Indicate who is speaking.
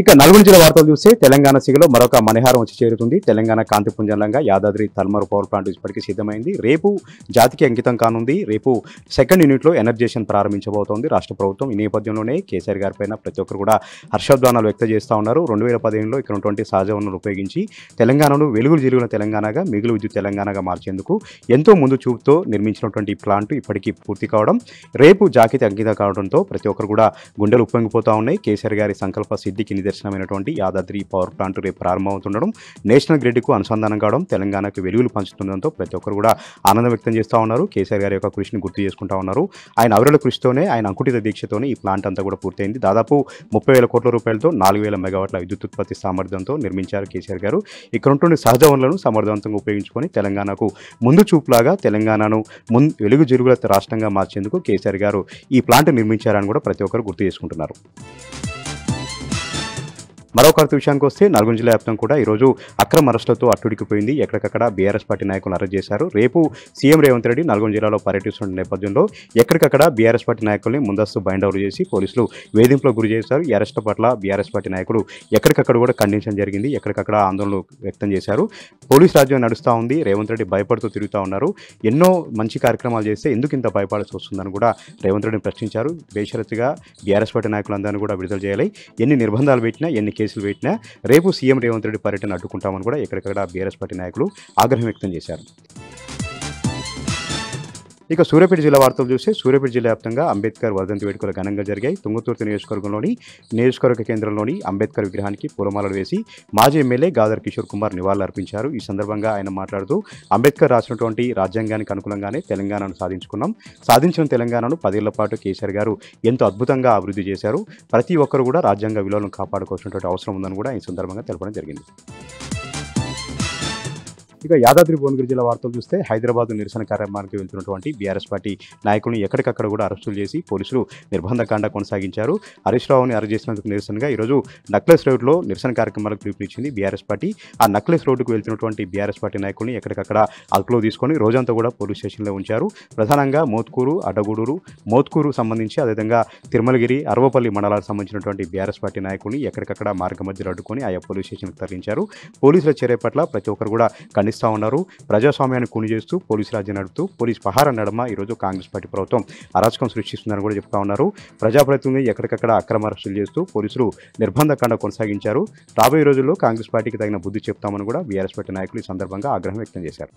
Speaker 1: ఇక నల్గొండ జిల్లా వార్తలు చూస్తే తెలంగాణ సిగలో మరొక మణిహారం వచ్చి చేరుతుంది. తెలంగాణ కాంతిపుంజంలంగా యాదాద్రి థర్మల్ పవర్ ప్లాంట్ ఇప్పటికీ సిద్ధమైంది. రేపు జాతికి అంకితం కానుంది. రేపు సెకండ్ యూనిట్లో ఎనర్జేషన్ ప్రారంభించబోతోంది రాష్ట్ర ప్రభుత్వం. ఈ నేపథ్యంలోనే కేసీఆర్ గారి పైన ప్రతి ఒక్కరు కూడా హర్షోద్వానాలు వ్యక్తం చేస్తూ ఉన్నారు. 2015లో ఇక్కడ ఉన్నటువంటి సహజ వనరులు ఉపయోగించి తెలంగాణను వెలుగులు జిలుగుల తెలంగాణగా, మిగులు విద్యుత్ తెలంగాణగా మార్చేందుకు ఎంతో ముందు చూపుతో నిర్మించినటువంటి ఈ ప్లాంట్ ఇప్పటికీ పూర్తి కావడం, రేపు జాతికి అంకితం కావడంతో ప్రతి ఒక్కరు కూడా గుండెలు ఉప్పొంగిపోతా ఉన్నాయి. కేసీఆర్ గారి సంకల్ప సిద్ధికి నిదర్శనమైనటువంటి యాదాద్రి పవర్ ప్లాంట్ రేపు ప్రారంభమవుతుండడం, నేషనల్ గ్రిడ్కు అనుసంధానం కావడం, తెలంగాణకు వెలుగులు పంచుతుండడంతో ప్రతి ఒక్కరు కూడా ఆనందం వ్యక్తం చేస్తూ ఉన్నారు. కేసీఆర్ గారి యొక్క కృషిని గుర్తు చేసుకుంటా ఉన్నారు. ఆయన అవిరళ కృషితోనే, ఆయన అంకుటిత దీక్షతోనే ఈ ప్లాంట్ అంతా కూడా పూర్తయింది. దాదాపు 30,000 కోట్ల రూపాయలతో 4,000 మెగావాట్ల విద్యుత్ ఉత్పత్తి సామర్థ్యంతో నిర్మించారు కేసీఆర్ గారు. ఇక్కడ ఉంటున్న సహజ వనరులను సమర్థవంతంగా ఉపయోగించుకొని తెలంగాణకు ముందు చూపులాగా తెలంగాణను వెలుగు జిరుగుల రాష్ట్రంగా మార్చేందుకు కేసీఆర్ గారు ఈ ప్లాంట్ నిర్మించారని కూడా ప్రతి ఒక్కరు గుర్తు చేసుకుంటున్నారు. మరొక విషయానికి వస్తే నల్గొండ జిల్లా వ్యాప్తం కూడా ఈరోజు అక్రమ అరెస్టులతో అట్టుడికిపోయింది. ఎక్కడికక్కడ బీఆర్ఎస్ పార్టీ నాయకులను అరెస్ట్ చేశారు. రేపు సీఎం రేవంత్ రెడ్డి నల్గొండ జిల్లాలో పర్యటిస్తున్న నేపథ్యంలో ఎక్కడికక్కడ బీఆర్ఎస్ పార్టీ నాయకుల్ని ముందస్తు బైండ్ ఓవర్ చేసి పోలీసులు వేధింపులకు గురి చేశారు. ఈ అరెస్టు పట్ల బీఆర్ఎస్ పార్టీ నాయకులు ఎక్కడికక్కడ కూడా ఖండించడం జరిగింది. ఎక్కడికక్కడ ఆందోళనలు వ్యక్తం చేశారు. పోలీస్ రాజ్యం నడుస్తూ ఉంది. రేవంత్ రెడ్డి భయపడుతూ తిరుగుతూ ఉన్నారు. ఎన్నో మంచి కార్యక్రమాలు చేస్తే ఎందుకు ఇంత భయపడాల్సి వస్తుందని కూడా రేవంత్ రెడ్డిని ప్రశ్నించారు. బేషరతుగా బీఆర్ఎస్ పార్టీ నాయకులందరినీ కూడా విడుదల చేయాలి. ఎన్ని నిర్బంధాలు పెట్టినా, ఎన్ని కేసులు పెట్టినా రేపు సీఎం రేవంత్ రెడ్డి పర్యటన అడ్డుకుంటామని కూడా ఎక్కడికక్కడ బీఆర్ఎస్ పార్టీ నాయకులు ఆగ్రహం వ్యక్తం చేశారు. ఇక సూర్యాపేట జిల్లా వార్తలు చూస్తే సూర్యాపేట జిల్లా వ్యాప్తంగా అంబేద్కర్ వర్ధంతి వేడుకలు ఘనంగా జరిగాయి. తుంగతుర్తి నియోజకవర్గ కేంద్రంలోని అంబేద్కర్ విగ్రహానికి పూలమాలలు వేసి మాజీ ఎమ్మెల్యే గాదర్ కిషోర్ కుమార్ నివాళులు అర్పించారు. ఈ సందర్భంగా ఆయన మాట్లాడుతూ అంబేద్కర్ రాసినటువంటి రాజ్యాంగానికి అనుకూలంగానే తెలంగాణను సాధించుకున్నాం. సాధించిన తెలంగాణను 10 ఏళ్ల పాటు కేసీఆర్ గారు ఎంతో అద్భుతంగా అభివృద్ధి చేశారు. ప్రతి ఒక్కరు కూడా రాజ్యాంగ విలువలను కాపాడుకోవాల్సినటువంటి అవసరం ఉందని కూడా ఈ సందర్భంగా తెలపడం జరిగింది. ఇక యాదాద్రి భువనగిరి జిల్లా వార్తలు చూస్తే హైదరాబాద్ నిరసన కార్యక్రమానికి వెళ్తున్నటువంటి బీఆర్ఎస్ పార్టీ నాయకులను ఎక్కడికక్కడ కూడా అరెస్టులు చేసి పోలీసులు నిర్బంధకాండ కొనసాగించారు. హరీష్ రావుని అరెస్ట్ చేసినందుకు నిరసనగా ఈరోజు నక్లెస్ రోడ్లో నిరసన కార్యక్రమాలకు పిలుపునిచ్చింది బీఆర్ఎస్ పార్టీ. ఆ నక్లెస్ రోడ్డుకు వెళ్తున్నటువంటి బీఆర్ఎస్ పార్టీ నాయకుల్ని ఎక్కడికక్కడ అదుపులో తీసుకొని రోజంతా కూడా పోలీస్ స్టేషన్లో ఉంచారు. ప్రధానంగా మోత్కూరు, అడ్డగూడూరు, మోత్కూరు సంబంధించి అదేవిధంగా తిరుమలగిరి, అరవపల్లి మండలాలకు సంబంధించినటువంటి బీఆర్ఎస్ పార్టీ నాయకుల్ని ఎక్కడికక్కడ మార్గ మధ్యలో అడ్డుకొని ఆయా పోలీస్ స్టేషన్కు తరలించారు. పోలీసుల చర్య పట్ల ప్రతి ఒక్కరు కూడా ఖండిస్తూ ఉన్నారు. ప్రజాస్వామ్యాన్ని కూని చేస్తూ పోలీసు రాజ్యం నడుపుతూ పోలీస్ పహార నడమ ఈరోజు కాంగ్రెస్ పార్టీ ప్రభుత్వం అరాచకం సృష్టిస్తుందని కూడా చెప్తా ఉన్నారు. ప్రజాప్రతినిధులు ఎక్కడికక్కడ అక్రమ అరెస్టులు చేస్తూ పోలీసులు నిర్బంధకాండ కొనసాగించారు. రాబోయే రోజుల్లో కాంగ్రెస్ పార్టీకి తగిన బుద్ధి చెప్తామని కూడా బీఆర్ఎస్ పార్టీ నాయకులు ఈ సందర్భంగా ఆగ్రహం వ్యక్తం చేశారు.